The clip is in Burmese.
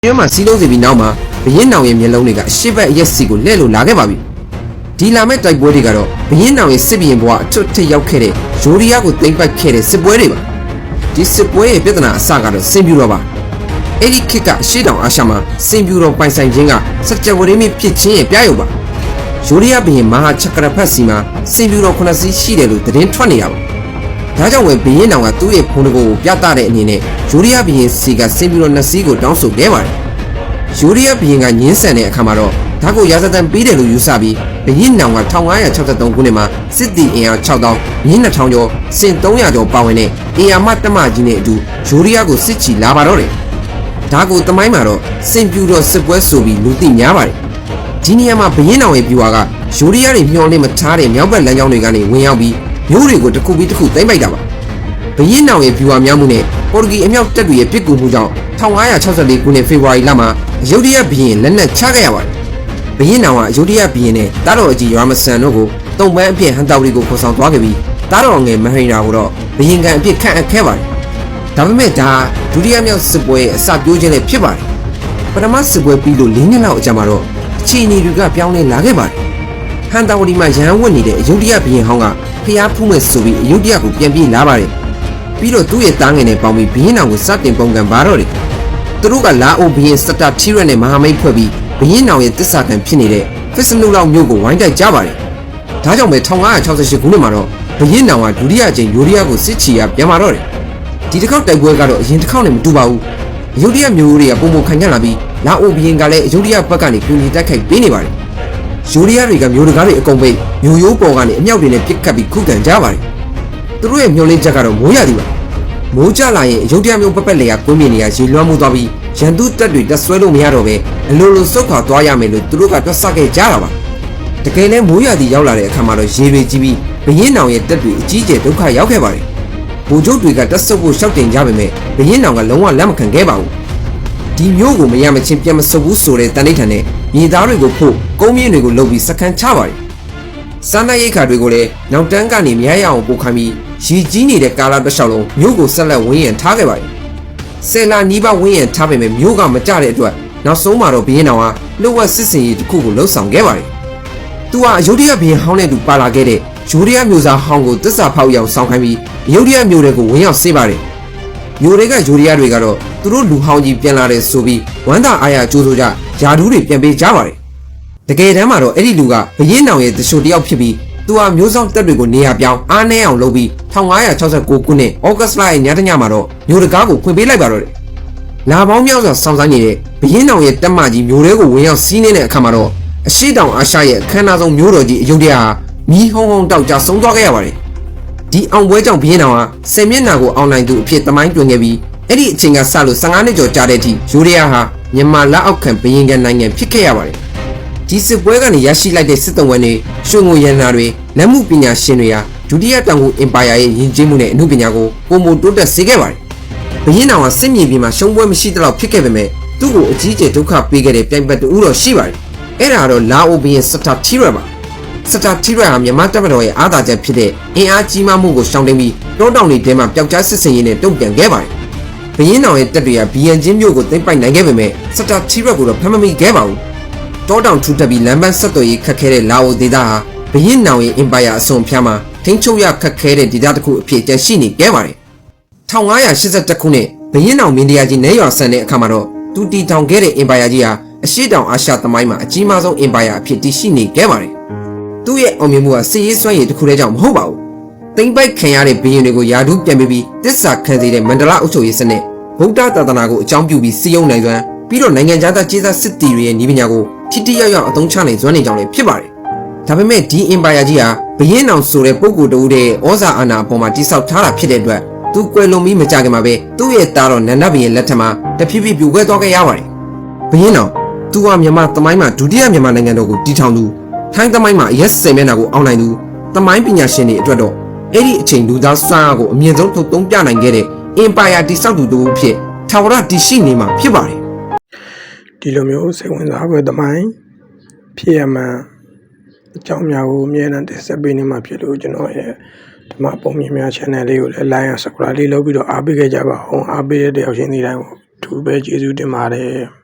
因嘛西东这边闹嘛，别人闹也面老那个西北也是个来路哪个把比，ဒီလာမဲ့တိုက်ပွဲတွေကတော့ဘရင်နောင်ရဲ့စစ်ဘရင်ဘဝအထွတ်ထရောက်ခဲ့တဲ့ဂျိုရီယာကိုသိမ်းပိုက်ခဲ့တဲ့စစ်ပွဲတွေပါဒီစစ်ပွဲရဲ့ပြဿနာအစကတော့စင်ပြူတော်ပါအဲ့ဒီခေတ်ကရှေ့တောင်အာရှမှာစင်ပြူတော်ပိုင်ဆိုင်ခြင်းကစကြဝဠာမင်းဖြစ်ခြင်းရဲ့ပြရုပ်ပါဂျိုရီယာဘရင်မဟာချက်ကရဖတ်စီမှာစင်ပြူတော်9စီးရှိတယ်လို့သတင်းထွက်နေရပါဒါကြောင့်ပဲဘရင်နောင်ကသူ့ရဲ့ဖုန်းတကိုကိုပြသတဲ့အနေနဲ့ဂျိုရီယာဘရင်စီကစင်ပြူတော်2စီးကိုတောင်းဆိုခဲ့ပါတယ်ဂျိုရီယာဘရင်ကညှင်းဆန်တဲ့အခါမှာတော့ဒါကိုရာဇသံပေးတယ်လို့ယူဆပြီးဘရင်နောင်က1563ခုနှစ်မှာစစ်တီအင်အား6000မြင်း2000ကျော်စင်300ကျော်ပါဝင်တဲ့အေယာမတမကြီးနဲ့အတူဂျိုရီယာကိုစစ်ချီလာပါတော့တယ်ဒါကိုတမိုင်းမှာတော့စင်ပြူတော်စစ်ပွဲဆိုပြီးလူသိများပါတယ်ဒီနေရာမှာဘရင်နောင်ရဲ့ပြူဟာကဂျိုရီယာတွေမျောလင့်မထားတဲ့မြောက်ဘက်လမ်းကြောင်းတွေကနေဝင်ရောက်ပြီးမြို့တွေကိုတစ်ခုပြီးတစ်ခုသိမ်းပိုက်တာပါဘရင်နောင်ရဲ့ပြူဟာမြောက်မှုနဲ့ပေါ်တူဂီအမြောက်တပ်တွေရဲ့ပြစ်ကူမှုကြောင့်1564ခုနှစ်ဖေဖော်ဝါရီလမှာအယုဒ္ဓယဘရင်လက်နက်ချခဲ့ရပါတယ်ဘရင်နောင်ကအယုဒ္ဓယဘရင်နဲ့တားတော်အကြီးရာမဆန်တို့ကိုတုံပန်းအဖြစ်ဟန်တာဝတီကိုခေါ်ဆောင်သွားခဲ့ပြီးတားတော်ငယ်မဟိန်ရာကိုတော့ဘရင်ကန်အဖြစ်ခန့်အပ်ခဲ့ပါတယ်ဒါပေမဲ့ဒါဒုတိယမြောက်စစ်ပွဲရဲ့အစပြိုးခြင်းလည်းဖြစ်ပါတယ်ပထမစစ်ပွဲပြီးလို့၄နှစ်လောက်အကြာမှာတော့အခြေအနေတွေကပြောင်းလဲလာခဲ့ပါတယ်ဟန်တာဝတီမှာရဟန်းဝတ်နေတဲ့အယုဒ္ဓယဘရင်ဟောင်းကဖျားဖူးမဲ့ဆိုပြီးအယုဒ္ဓယကိုပြန်ပြေးလာပါတယ်ပြီးတော့သူ့ရဲ့တားငယ်နဲ့ပေါင်းပြီးဘရင်နောင်ကိုစတင်ပုံကံပါတော့တယ်သူတို့ကလာအိုဘရင်စတာထီရက်နဲ့မဟာမိတ်ဖွဲ့ပြီးဘရင်နောင်ရဲ့တစ္ဆာကံဖြစ်နေတဲ့ဖစ်စနုလောက်မြို့ကိုဝိုင်းတိုက်ကြပါတယ်။ဒါကြောင့်ပဲ1568ခုနှစ်မှာတော့ဘရင်နောင်ကဒုတိယအကြိမ်ယိုရီးယားကိုစစ်ချီရပြန်มาတော့တယ်။ဒီတစ်ခေါက်တိုက်ပွဲကတော့အရင်တစ်ခေါက်နဲ့မတူပါဘူး။အယုဒ္ဓယမျိုးတွေကပုံပုံခံကြလာပြီးလာအိုဘရင်ကလည်းအယုဒ္ဓယဘက်ကနေကူညီတိုက်ခိုက်ပေးနေပါတယ်။ယိုရီးယားတွေကမျိုးတကားတွေအကုန်ပိတ်မျိုးရိုးပေါ်ကနေအမြောက်တွေနဲ့ပစ်ခတ်ပြီးခုခံကြပါတယ်။သူတို့ရဲ့မျောလင်းချက်ကတော့မိုးရသည်ပါ။မိုးကြလာရင်အယုဒ္ဓယမျိုးပက်လေကကွင်းမြင်နေရရေလွှမ်းမှုသွားပြီးရန်သူတပ်တွေတက်ဆွဲလို့မရတော့ပဲအလိုလိုစုတ်ခွာသွားရမယ်လို့သူတို့ကတွက်ဆခဲ့ကြတာပါတကယ်လဲမိုးရာသီရောက်လာတဲ့အခါမှာတော့ရေတွေကြီးပြီးဘရင်နောင်ရဲ့တပ်တွေအကြီးကျယ်ဒုက္ခရောက်ခဲ့ပါတယ်ဗိုလ်ချုပ်တွေကတက်ဆုပ်ဖို့ရှောက်တင်ကြပေမဲ့ဘရင်နောင်ကလုံးဝလက်မခံခဲ့ပါဘူးဒီမျိုးကိုမရမချင်းပြန်မဆုပ်ဘူးဆိုတဲ့တန်ဋိဌာန်နဲ့မြေသားတွေကိုဖို့ကုန်းမြင့်တွေကိုလှုပ်ပြီးစကန်ချပါတယ်စားနပ်ရိက္ခာတွေကိုလည်းနောက်တန်းကနေမြရရအောင်ပို့ခိုင်းပြီးရေကြီးနေတဲ့ကာလတစ်လျှောက်လုံးမြို့ကိုဆက်လက်ဝန်းရံထားခဲ့ပါတယ်ဆယ်လာနီးပါးဝင်းရံထားပေမဲ့မြို့ကမကြတဲ့အတွက်နောက်ဆုံးမှာတော့ဘရင်နောင်ကလှုပ်ဝက်စစ်စင်ရေးတစ်ခုကိုလှုပ်ဆောင်ခဲ့ပါတယ်။သူကအယုဒ္ဓယဘရင်ဟောင်းနဲ့သူပါလာခဲ့တဲ့ယိုဒယာမျိုးသားဟောင်းကိုတစ္ဆာဖောက်ရောက်ဆောင်ခိုင်းပြီးယုဒယာမျိုးတွေကိုဝင်ရောက်စေးပါတယ်။မျိုးတွေကယိုဒယာတွေကတော့သူတို့လူဟောင်းကြီးပြန်လာတဲ့ဆိုပြီးဝမ်းသာအားရကြိုးဆိုကြယာဒူးတွေပြန်ပေးကြပါတယ်။တကယ်တမ်းမှာတော့အဲ့ဒီလူကဘရင်နောင်ရဲ့တချို့တယောက်ဖြစ်ပြီးသူဟာမျိုးဆောင်တပ်တွေကိုနေရာပြောင်းအားနည်းအောင်လုပ်ပြီး1569ခုနှစ်ဩဂတ်စ်လရဲ့ညတညမှာတော့မျိုးတကားကိုဖွင့်ပေးလိုက်ပါတော့တယ်။လာပေါင်းမြောက်စွာစောင့်ဆိုင်းနေတဲ့ဘရင်နောင်ရဲ့တပ်မကြီးမျိုးတွေကိုဝင်ရောက်စီးနေတဲ့အခါမှာတော့အရှိတောင်အာရှရဲ့အခမ်းအနားဆုံးမျိုးတော်ကြီးအယုဒ္ဓယဟာမီးဟုံးဟုံးတောက်ကြဆုံးသွားခဲ့ရပါတယ်။ဒီအောင်ပွဲကြောင့်ဘရင်နောင်ဟာဆယ်မျက်နှာကိုအောင်နိုင်သူအဖြစ်သမိုင်းတွင်ခဲ့ပြီးအဲ့ဒီအချိန်ကစလို့15နှစ်ကျော်ကြာတဲ့အထိယိုဒယာဟာမြန်မာလက်အောက်ခံဘရင်ကန်နိုင်ငံဖြစ်ခဲ့ရပါတယ်။ဒီစစ်ပွဲကနေရရှိလိုက်တဲ့စစ်တုံးဝဲတွေရွှေငွေရန်နာတွေလက်မှုပညာရှင်တွေဟာဒုတိယတောင်ကိုအင်ပါယာရဲ့ယဉ်ကျေးမှုနဲ့အမှုပညာကိုပုံမတိုးတက်စေခဲ့ပါတယ်။ဘရင်နောင်ကစစ်မြေပြင်မှာရှုံးပွဲမရှိတဲ့လောက်ဖြစ်ခဲ့ပေမဲ့သူ့ကိုအကြီးကျယ်ဒုက္ခပေးခဲ့တဲ့ပြိုင်ဘက်တူတော့ရှိပါတယ်။အဲ့ဒါတော့လာအိုဘရင်စတာထီရက်ပါ။စတာထီရက်ဟာမြန်မာတပ်မတော်ရဲ့အားသာချက်ဖြစ်တဲ့အင်အားကြီးမားမှုကိုရှောင်တိန်ပြီးတောတောင်တွေထဲမှာပျောက်ကြားစစ်စင်ရေးနဲ့တုံ့ပြန်ခဲ့ပါတယ်။ဘရင်နောင်ရဲ့တပ်တွေကဘီယန်ချင်းမြို့ကိုသိမ်းပိုက်နိုင်ခဲ့ပေမဲ့စတာထီရက်ကိုတော့ဖမ်းမမိခဲ့ပါဘူး။တောတောင်ထူထပ်ပြီးလမ်းပန်းဆက်သွယ်ရေးခက်ခဲတဲ့လာအိုဒေသဟာဘရင်နောင်ရဲ့အင်ပါယာအစွန်ဖျားမှာထိန်းချုပ်ရခက်ခဲတဲ့ဒေသတစ်ခုအဖြစ်ကျန်ရှိနေခဲ့ပါတယ်။1582ခုနှစ်ဘရင်နောင်မင်းတရားကြီးနဲရွာဆန်တဲ့အခါမှာတော့သူတီထောင်ခဲ့တဲ့အင်ပါယာကြီးဟာအရှေ့တောင်အာရှသမိုင်းမှာအကြီးမားဆုံးအင်ပါယာအဖြစ်တည်ရှိနေခဲ့ပါတယ်။သူ့ရဲ့အောင်မြင်မှုကစစ်ရေးစွမ်းရည်တစ်ခုတည်းကြောင့်မဟုတ်ပါဘူး။သိမ့်ပိုက်ခံရတဲ့ဘရင်တွေကိုယာဒူးပြန်ပေးပြီးတစ္ဆာခံစေတဲ့မန္တလာအုပ်ချုပ်ရေးစနစ်ဗုဒ္ဓသာသနာကိုအကြောင်းပြုပြီးစီယုံနိုင်စွမ်းပြီးတော့နိုင်ငံသားကျေးစားစစ်တီတွေရဲ့နည်းပညာကိုထိထိရောက်ရောက်အသုံးချနိုင်စွမ်းနေကြောင်းလည်းဖြစ်ပါတယ်။ဒါပေမဲ့ဒီအင်ပါယာကြီးဟာဘရင်နောင်ဆိုတဲ့ပုဂ္ဂိုလ်တဦးရဲ့ဩဇာအာဏာအပေါ်မှာတိဆောက်ထားတာဖြစ်တဲ့အတွက်သူကွယ်လွန်ပြီးမကြခင်မှာပဲသူ့ရဲ့သားတော်နန္ဒဘရင်လက်ထက်မှာတဖြည်းဖြည်းပြိုကွဲသွားခဲ့ရပါတယ်။ဘရင်နောင်သူဟာမြန်မာသမိုင်းမှာဒုတိယမြန်မာနိုင်ငံတော်ကိုတည်ထောင်သူထိုင်းသမိုင်းမှာအရက်10မျက်နှာကိုအောင်နိုင်သူသမိုင်းပညာရှင်တွေအတွက်တော့အဲ့ဒီအချိန်လူသားစွမ်းအားကိုအမြင့်ဆုံးထုတ်သုံးပြနိုင်ခဲ့တဲ့အင်ပါယာတိဆောက်သူတဦးဖြစ်ထာဝရတည်ရှိနေမှာဖြစ်ပါတယ်။ဒီလိုမျိုးစိတ်ဝင်စားဖွယ်သမိုင်းဖြစ်ရမှန်အကြောင်းများကိုအမြဲတမ်းတင်ဆက်ပေးနေမှာဖြစ်လို့ကျွန်တော်ရဲ့ဓမ္မပုံမြင်များ channel လေးကိုလည်း like and subscribe လေးလုပ်ပြီးတော့အားပေးခဲ့ကြပါအောင်အားပေးတဲ့တယောက်ချင်းဒီတိုင်းကိုအထူးပဲကျေးဇူးတင်ပါတယ်။